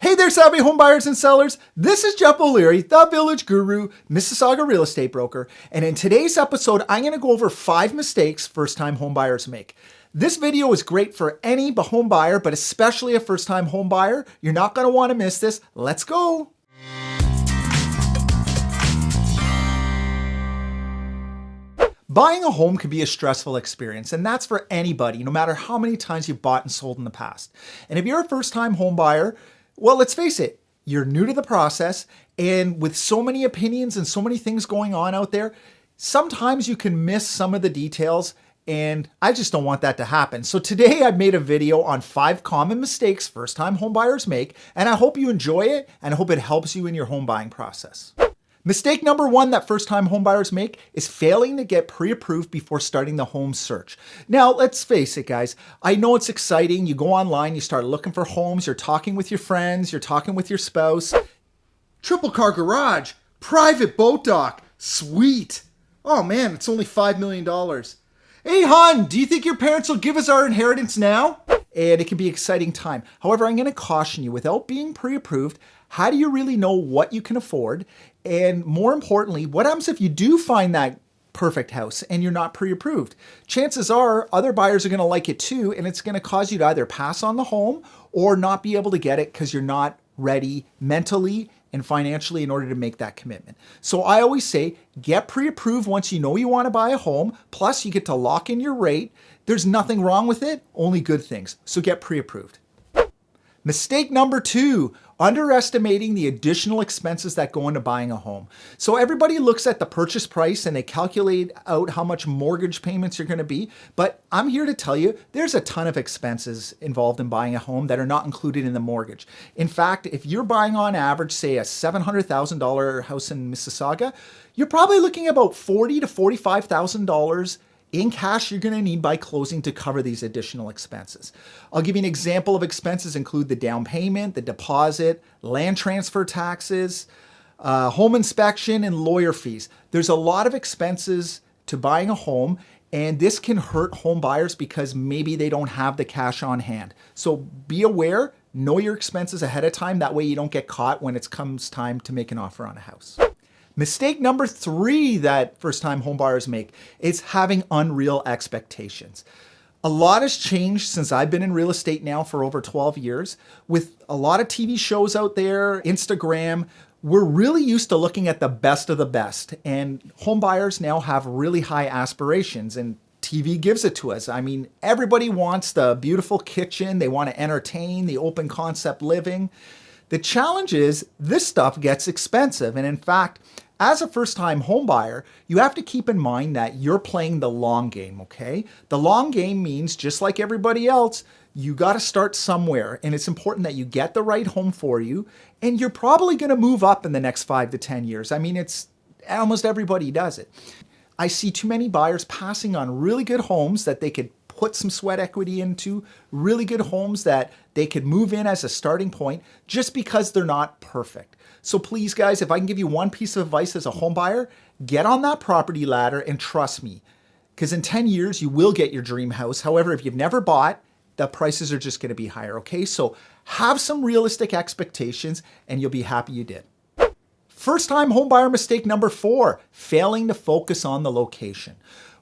Hey there, savvy home buyers and sellers. This is Jeff O'Leary, the Village Guru, Mississauga real estate broker. And in today's episode, I'm going to go over 5 mistakes first-time home buyers make. This video is great for any home buyer, but especially a first-time home buyer. You're not going to want to miss this. Let's go. Buying a home can be a stressful experience, and that's for anybody, no matter how many times you've bought and sold in the past. And if you're a first-time home buyer, well, let's face it, you're new to the process, and with so many opinions and so many things going on out there, sometimes you can miss some of the details, and I just don't want that to happen. So today I've made a video on 5 common mistakes first-time home buyers make, and I hope you enjoy it, and I hope it helps you in your home buying process. Mistake number 1 that first-time homebuyers make is failing to get pre-approved before starting the home search. Now, let's face it, guys. I know it's exciting. You go online, you start looking for homes, you're talking with your friends, you're talking with your spouse. Triple car garage, private boat dock, sweet. Oh man, it's only $5 million. Hey hon, do you think your parents will give us our inheritance now? And it can be an exciting time. However, I'm going to caution you, without being pre-approved, how do you really know what you can afford? And more importantly, what happens if you do find that perfect house and you're not pre-approved? Chances are other buyers are going to like it too, and it's going to cause you to either pass on the home or not be able to get it because you're not ready mentally and financially in order to make that commitment. So I always say, get pre-approved once you know you want to buy a home, plus you get to lock in your rate. There's nothing wrong with it, only good things. So get pre-approved. Mistake number 2, underestimating the additional expenses that go into buying a home. So everybody looks at the purchase price and they calculate out how much mortgage payments you're going to be. But I'm here to tell you, there's a ton of expenses involved in buying a home that are not included in the mortgage. In fact, if you're buying on average, say a $700,000 house in Mississauga, you're probably looking at about $40,000 to $45,000 in cash you're going to need by closing to cover these additional expenses. I'll give you an example of expenses include the down payment, the deposit, land transfer taxes, home inspection, and lawyer fees. There's a lot of expenses to buying a home, and this can hurt home buyers because maybe they don't have the cash on hand. So be aware, know your expenses ahead of time. That way you don't get caught when it comes time to make an offer on a house. Mistake number 3 that first-time homebuyers make is having unreal expectations. A lot has changed since I've been in real estate now for over 12 years. With a lot of TV shows out there, Instagram, we're really used to looking at the best of the best. And homebuyers now have really high aspirations, and TV gives it to us. I mean, everybody wants the beautiful kitchen. They want to entertain, the open concept living. The challenge is this stuff gets expensive. And in fact, as a first-time home buyer, you have to keep in mind that you're playing the long game, okay? The long game means, just like everybody else, you got to start somewhere, and it's important that you get the right home for you, and you're probably going to move up in the next 5 to 10 years. I mean, it's almost everybody does it. I see too many buyers passing on really good homes that they could put some sweat equity into, really good homes that they could move in as a starting point just because they're not perfect. So please, guys, if I can give you one piece of advice as a home buyer, get on that property ladder and trust me, because in 10 years, you will get your dream house. However, if you've never bought, the prices are just going to be higher, okay? So have some realistic expectations and you'll be happy you did. First-time homebuyer mistake number 4, failing to focus on the location.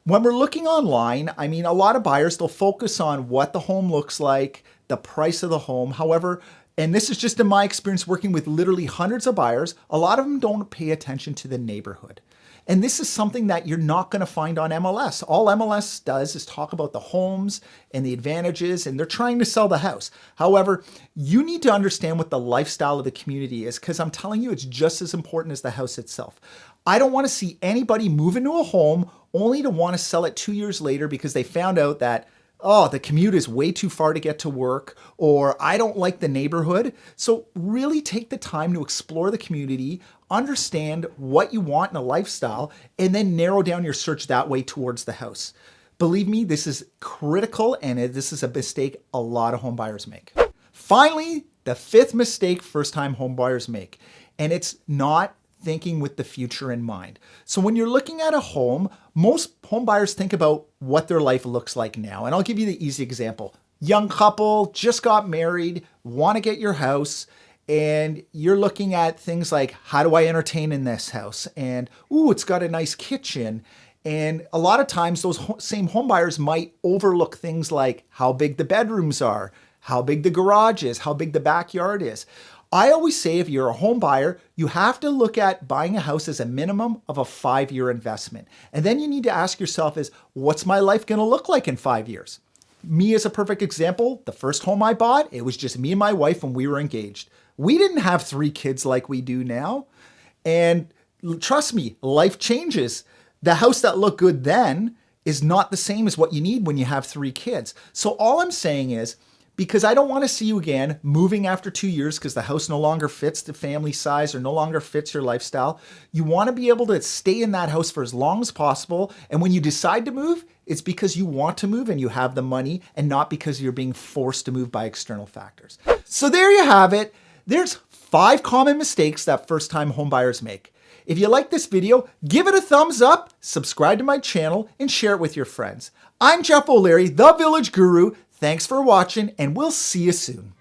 When we're looking online, I mean, a lot of buyers, they'll focus on what the home looks like, the price of the home. However, and this is just in my experience working with literally hundreds of buyers, a lot of them don't pay attention to the neighborhood. And this is something that you're not going to find on MLS. All MLS does is talk about the homes and the advantages, and they're trying to sell the house. However, you need to understand what the lifestyle of the community is, because I'm telling you, it's just as important as the house itself. I don't want to see anybody move into a home only to want to sell it 2 years later because they found out that, oh, the commute is way too far to get to work, or I don't like the neighborhood. So really take the time to explore the community, understand what you want in a lifestyle, and then narrow down your search that way towards the house. Believe me, this is critical, and this is a mistake a lot of home buyers make. Finally, the 5th mistake first-time home buyers make, and it's not thinking with the future in mind. So when you're looking at a home, most home buyers think about what their life looks like now. And I'll give you the easy example. Young couple, just got married, want to get your house, and you're looking at things like, how do I entertain in this house? And, ooh, it's got a nice kitchen. And a lot of times those same home buyers might overlook things like how big the bedrooms are, how big the garage is, how big the backyard is. I always say if you're a home buyer, you have to look at buying a house as a minimum of a 5-year investment. And then you need to ask yourself is, what's my life going to look like in 5 years? Me as a perfect example, the first home I bought, it was just me and my wife when we were engaged. We didn't have 3 kids like we do now. And trust me, life changes. The house that looked good then is not the same as what you need when you have 3 kids. So all I'm saying is, because I don't want to see you again moving after 2 years because the house no longer fits the family size or no longer fits your lifestyle. You want to be able to stay in that house for as long as possible. And when you decide to move, it's because you want to move and you have the money and not because you're being forced to move by external factors. So there you have it. There's 5 common mistakes that first-time homebuyers make. If you like this video, give it a thumbs up, subscribe to my channel, and share it with your friends. I'm Jeff O'Leary, the Village Guru. Thanks for watching, and we'll see you soon.